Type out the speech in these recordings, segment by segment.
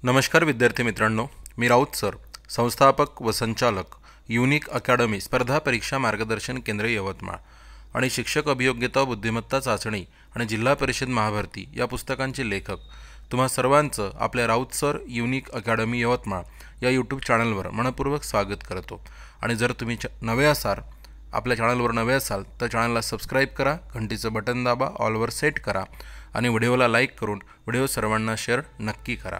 नमस्कार विद्यार्थी मित्रांनो, मी राऊत सर, संस्थापक व संचालक युनिक अकॅडमी स्पर्धा परीक्षा मार्गदर्शन केंद्र यवतमाळ आणि शिक्षक अभियोग्यता बुद्धिमत्ता चाचणी आणि जिल्हा परिषद महाभरती या पुस्तकांचे लेखक तुम्हा सर्वांचं आपल्या Raut sir unique academy Yavatmal या यूट्यूब चॅनलवर मनपूर्वक स्वागत करतो। आणि जर तुम्ही नवे असाल, आपल्या चॅनलवर नवे असाल तर चॅनलला सबस्क्राईब करा, घंटीचं बटन दाबा, ऑलवर सेट करा आणि व्हिडिओला लाईक करून व्हिडिओ सर्वांना शेअर नक्की करा।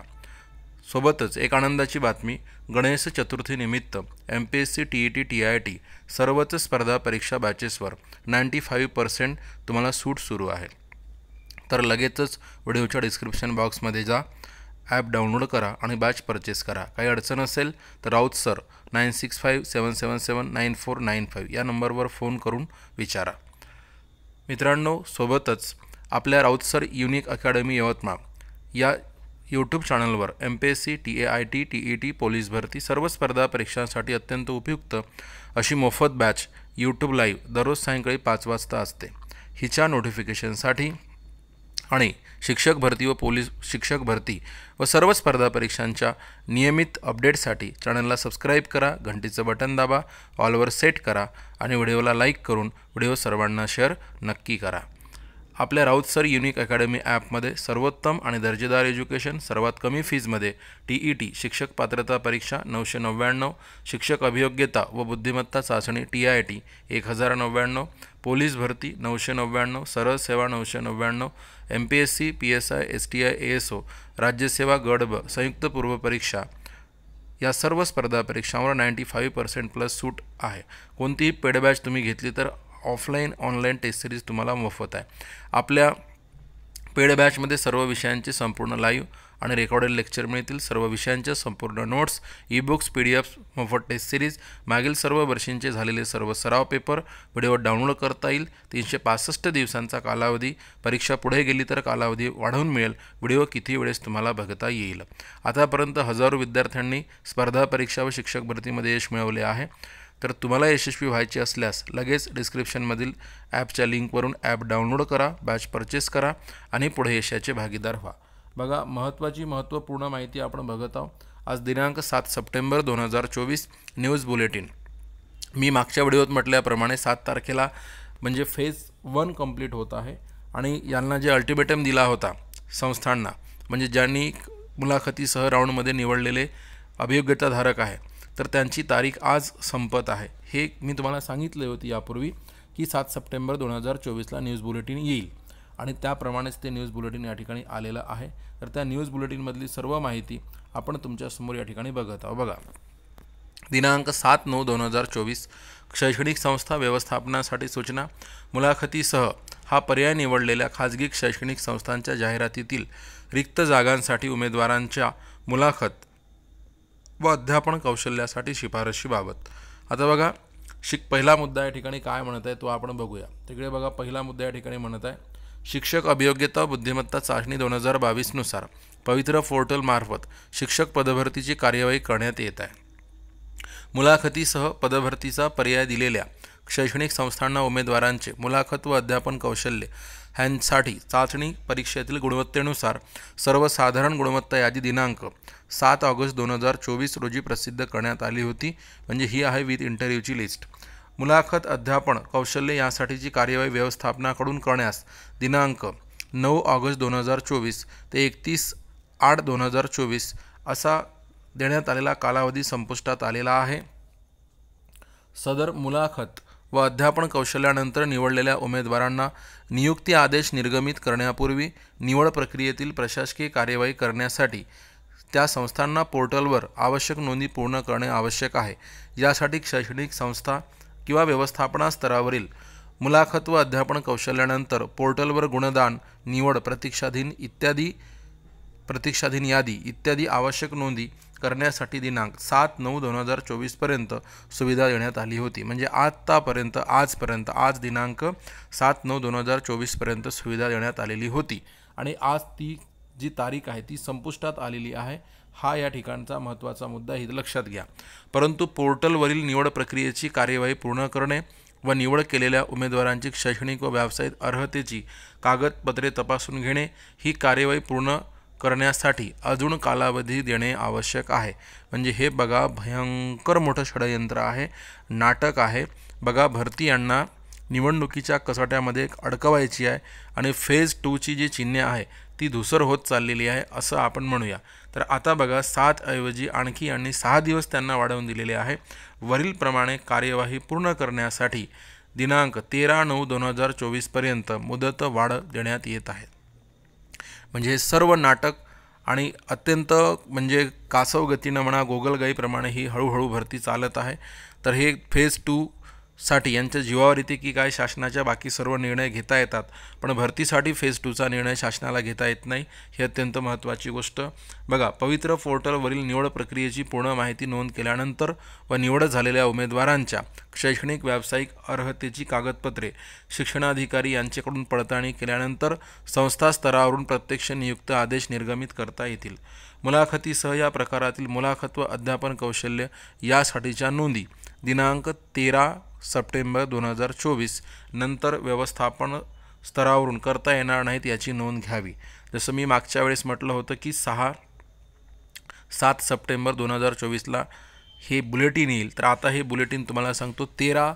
सोबतच एक आनंदाची बातमी, गणेश चतुर्थी निमित्त MPSC TET TIT सर्वच स्पर्धा परीक्षा बॅचेसवर 95% तुम्हाला सूट सुरू आहे। तर लगेचच व्हिडिओच्या डिस्क्रिप्शन बॉक्समध्ये जा, ॲप डाउनलोड करा आणि बॅच परचेस करा। काही अडचण असेल तर राऊत सर 9657779495 या नंबरवर फोन करून विचारा। मित्रांनो, सोबतच आपल्या Raut sir unique academy Yavatmal या यूट्यूब चॅनलवर MPSC TAIT TET पोलीस भरती सर्व स्पर्धा परीक्षांसाठी अत्यंत उपयुक्त अशी मोफत बॅच यूट्यूब लाईव्ह दररोज सायंकाळी 5 वाजता असते। हिच्या नोटिफिकेशनसाठी आणि शिक्षक भरती व पोलीस शिक्षक भरती व सर्व स्पर्धा परीक्षांच्या नियमित अपडेटसाठी चॅनलला सबस्क्राईब करा, घंटीचं बटन दाबा, ऑलवर सेट करा आणि व्हिडिओला लाईक करून व्हिडिओ सर्वांना शेअर नक्की करा। आपल्या राऊत सर युनिक अकॅडमी ॲपमध्ये सर्वोत्तम आणि दर्जेदार एज्युकेशन सर्वात कमी फीजमध्ये TET शिक्षक पात्रता परीक्षा 999, शिक्षक अभियोग्यता व बुद्धिमत्ता चाचणी TIT 1099, पोलीस भरती 999, सरळ सेवा 999, MPSC PSI STI ASO राज्यसेवा गट ब संयुक्त पूर्व परीक्षा या सर्व स्पर्धा परीक्षांवर 95% प्लस सूट आहे। कोणतीही पेड बॅच तुम्ही घेतली तर ऑफलाईन ऑनलाईन टेस्ट सिरीज तुम्हाला मोफत आहे। आपल्या पेड बॅचमध्ये सर्व विषयांचे संपूर्ण लाईव्ह आणि रेकॉर्डेड लेक्चर मिळतील। सर्व विषयांच्या संपूर्ण नोट्स, ई-बुक्स, PDF, मोफत टेस्ट सिरीज, मागील सर्व वर्षांचे झालेले सर्व सराव पेपर व्हिडिओ डाउनलोड करता येईल। 365 दिवसांचा कालावधी, परीक्षा पुढे गेली तर कालावधी वाढवून मिळेल। व्हिडिओ किती वेळेस तुम्हाला बघता येईल। आतापर्यंत हजारो विद्यार्थ्यांनी स्पर्धा परीक्षा व शिक्षक भरतीमध्ये यश मिळवले आहे। तर तुम्हाला यशस्वी व्हायचे असल्यास लगेच डिस्क्रिप्शनमधील ॲपच्या लिंकवरून ॲप डाउनलोड करा, बॅच परचेस करा आणि पुढे यशाचे भागीदार व्हा। बघा, महत्त्वपूर्ण माहिती आपण बघत आहोत। आज दिनांक 7 सप्टेंबर 2024 न्यूज बुलेटिन। मी मागच्या व्हिडिओत म्हटल्याप्रमाणे 7 तारखेला म्हणजे फेज 1 कंप्लीट होत आहे आणि यांना जे अल्टिमेटम दिला होता संस्थांना, म्हणजे ज्यांनी मुलाखतीसह राऊंडमध्ये निवडलेले अभियोग्यताधारक आहे, तर त्यांची तारीख आज संपत आहे। हे मी तुम्हाला सांगितले होते यापूर्वी की 7 सप्टेंबर 2024ला न्यूज बुलेटिन येईल आणि त्याप्रमाणेच ते न्यूज बुलेटिन या ठिकाणी आलेलं आहे। तर त्या न्यूज बुलेटिनमधली सर्व माहिती आपण तुमच्यासमोर या ठिकाणी बघत आहोत। बघा, दिनांक 7/9/2024 शैक्षणिक संस्था व्यवस्थापनासाठी सूचना, मुलाखतीसह हा पर्याय निवडलेल्या खाजगी शैक्षणिक संस्थांच्या जाहिरातीतील रिक्त जागांसाठी उमेदवारांच्या मुलाखत व अध्यापन कौशल्यासाठी शिफारशीबाबत। आता बघा, पहिला मुद्दा या ठिकाणी काय म्हणत आहे तो आपण बघूया। तिकडे बघा, पहिला मुद्दा या ठिकाणी म्हणत आहे शिक्षक अभियोग्यता बुद्धिमत्ता चाचणी 2022 नुसार पवित्र पोर्टल मार्फत शिक्षक पदभरतीची कार्यवाही करण्यात येत आहे। मुलाखतीसह पदभरतीचा पर्याय दिलेल्या शैक्षणिक संस्थांना उमेदवारांचे मुलाखत व अध्यापन कौशल्य ह्यांसाठी चाचणी परीक्षेतील गुणवत्तेनुसार सर्वसाधारण गुणवत्ता यादी दिनांक 7 ऑगस्ट 2024 रोजी प्रसिद्ध करण्यात आली होती। म्हणजे ही आहे विथ इंटरव्ह्यूची लिस्ट। मुलाखत अध्यापन कौशल्य यासाठीची कार्यवाही व्यवस्थापनाकडून करण्यास दिनांक 9 ऑगस्ट 2024 ते 31/8/2024 असा देण्यात आलेला कालावधी संपुष्टात आलेला आहे। सदर मुलाखत व अध्यापन कौशल्यानंतर निवडलेल्या उमेदवारांना नियुक्ती आदेश निर्गमित करण्यापूर्वी निवड प्रक्रियेतील प्रशासकीय कार्यवाही करण्यासाठी त्या संस्थांना पोर्टलवर आवश्यक नोंदी पूर्ण करणे आवश्यक आहे। यासाठी शैक्षणिक संस्था किंवा व्यवस्थापना स्तरावरील मुलाखत व अध्यापन कौशल्यानंतर पोर्टलवर गुणदान, निवड, प्रतीक्षाधीन यादी इत्यादी आवश्यक नोंदी करण्यासाठी दिनांक 7/9/2024 पर्यंत सुविधा देण्यात आली होती। म्हणजे आज दिनांक 7/9/2024 पर्यंत सुविधा देण्यात आलेली होती आणि आज ती जी तारीख आहे ती संपुष्टात आलेली आहे। हा या ठिकाणचा महत्त्वाचा मुद्दा हे लक्षात घ्या। परंतु पोर्टलवरील निवड प्रक्रियेची कार्यवाही पूर्ण करणे व निवड केलेल्या उमेदवारांची शैक्षणिक व व्यावसायिक अर्हतेची कागदपत्रे तपासून घेणे ही कार्यवाही पूर्ण करण्यासाठी अजून कालावधी देणे आवश्यक आहे. म्हणजे हे बघा भयंकर मोठं षडयंत्र आहे, नाटक आहे. बघा भरती यांना निवडणुकीच्या कचाट्यामध्ये अडकवायची आहे आणि फेज 2ची जी चिन्हे आहे ती धुसर होत चाललेली आहे असं आपण म्हणूया. तर आता बघा 7 ऐवजी आणखी यांनी 6 दिवस त्यांना वाढवून दिलेले आहे. वरीलप्रमाणे कार्यवाही पूर्ण करण्यासाठी दिनांक 13/9/2024 पर्यंत मुदत वाढ देण्यात येत आहे. म्हणजे हे सर्व नाटक आणि अत्यंत म्हणजे कासव गतीनं म्हणा गोगलगाईप्रमाणे ही हळूहळू भरती चालत आहे. तर हे फेज 2साठी यांच्या जीवावर येते की काय शासनाच्या बाकी सर्व निर्णय घेता येतात, पण भरतीसाठी फेज 2चा निर्णय शासनाला घेता येत नाही. ही अत्यंत महत्त्वाची गोष्ट. बघा पवित्र पोर्टलवरील निवड प्रक्रियेची पूर्ण माहिती नोंद केल्यानंतर व निवड झालेल्या उमेदवारांच्या शैक्षणिक व्यावसायिक अर्हतेची कागदपत्रे शिक्षणाधिकारी यांच्याकडून पडताळणी केल्यानंतर संस्था स्तरावरून प्रत्यक्ष नियुक्त आदेश निर्गमित करता येतील. मुलाखतीसह या प्रकारातील मुलाखत व अध्यापन कौशल्य यासाठीच्या नोंदी दिनांक 13 सप्टेंबर 2024 नंतर व्यवस्थापन स्तरावरून करता येणार नाहीत याची नोंद घ्यावी. जसं मी मागच्या वेळेस म्हटलं होतं की 7 सप्टेंबर 2024ला हे बुलेटिन येईल. तर आता हे बुलेटिन तुम्हाला सांगतो 13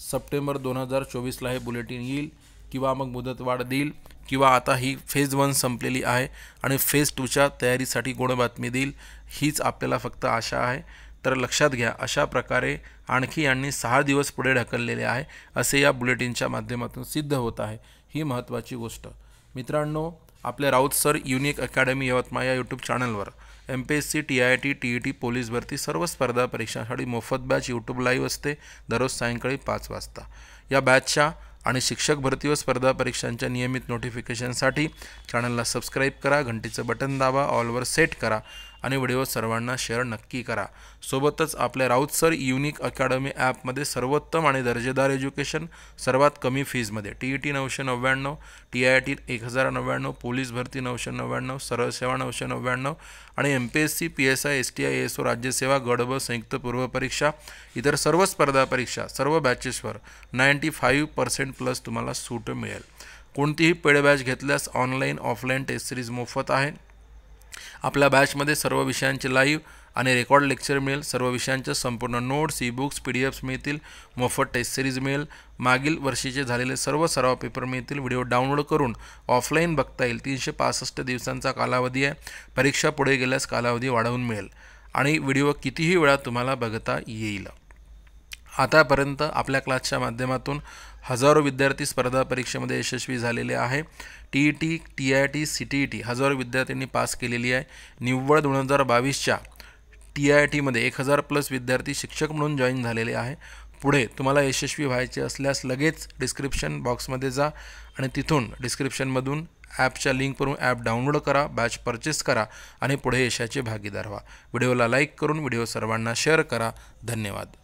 सप्टेंबर 2024ला हे बुलेटिन येईल किंवा मग मुदतवाढ देईल किंवा आता ही फेज 1 संपलेली आहे आणि फेज 2च्या तयारीसाठी गोड बातमी देईल, हीच आपल्याला फक्त आशा आहे. तर लक्षात घ्या अशा प्रकारे आणखी यांनी 6 दिवस पुढे ढकललेले आहे असे या बुलेटिनच्या माध्यमातून सिद्ध होत आहे. ही महत्त्वाची गोष्ट. मित्रांनो आपल्या Raut sir unique academy Yavatmal या यूट्यूब चॅनलवर MPSC TIT TET पोलीस भरती सर्व स्पर्धा परीक्षांसाठी मोफत बॅच यूट्यूब लाईव्ह असते दररोज सायंकाळी 5 वाजता. या बॅचच्या आणि शिक्षक भरती व स्पर्धा परीक्षांच्या नियमित नोटिफिकेशनसाठी चॅनलला सबस्क्राईब करा, घंटीचं बटन दाबा, ऑलवर सेट करा आणि व्हिडिओ सर्वांना शेअर नक्की करा. सोबतच आपल्या राऊत सर युनिक अकॅडमी ॲपमध्ये सर्वोत्तम आणि दर्जेदार एज्युकेशन सर्वात कमी फीजमध्ये TET 999, TIT 1099, पोलीस भरती 999, सरळ सेवा 999 आणि MPSC PSI STI ASO राज्यसेवा गड व संयुक्त पूर्व परीक्षा इतर सर्व स्पर्धा परीक्षा सर्व बॅचेसवर 95% प्लस तुम्हाला सूट मिळेल. कोणतीही पेड बॅच घेतल्यास ऑनलाईन ऑफलाईन टेस्ट सिरीज मोफत आहे. आपल्या बॅचमध्ये सर्व विषयांचे लाईव्ह आणि रेकॉर्ड लेक्चर मिळेल. सर्व विषयांच्या संपूर्ण नोट्स ई-बुक्स PDFs मिळतील. मोफत टेस्ट सिरीज मिळेल. मागील वर्षीचे झालेले सर्व सराव पेपर मिळतील. व्हिडिओ डाउनलोड करून ऑफलाईन बघता येईल. 365 दिवसांचा कालावधी आहे. परीक्षा पुढे गेल्यास कालावधी वाढवून मिळेल आणि व्हिडिओ कितीही वेळा तुम्हाला बघता येईल. आतापर्यंत आपल्या क्लासच्या माध्यमातून हजारो विद्यार्थी स्पर्धा परीक्षेमध्ये यशस्वी झालेले आहे. TET TIT CTET हजारो विद्यार्थ्यांनी पास केलेली आहे. निव्वळ 2022च्या TITमध्ये 1000 प्लस विद्यार्थी शिक्षक म्हणून जॉईन झालेले आहे. पुढे तुम्हाला यशस्वी व्हायचे असल्यास लगेच डिस्क्रिप्शन बॉक्समध्ये जा आणि तिथून डिस्क्रिप्शनमधून ॲपच्या लिंकवरून ॲप डाउनलोड करा, बॅच परचेस करा आणि पुढे यशाचे भागीदार व्हा. व्हिडिओला लाईक करून व्हिडिओ सर्वांना शेअर करा. धन्यवाद.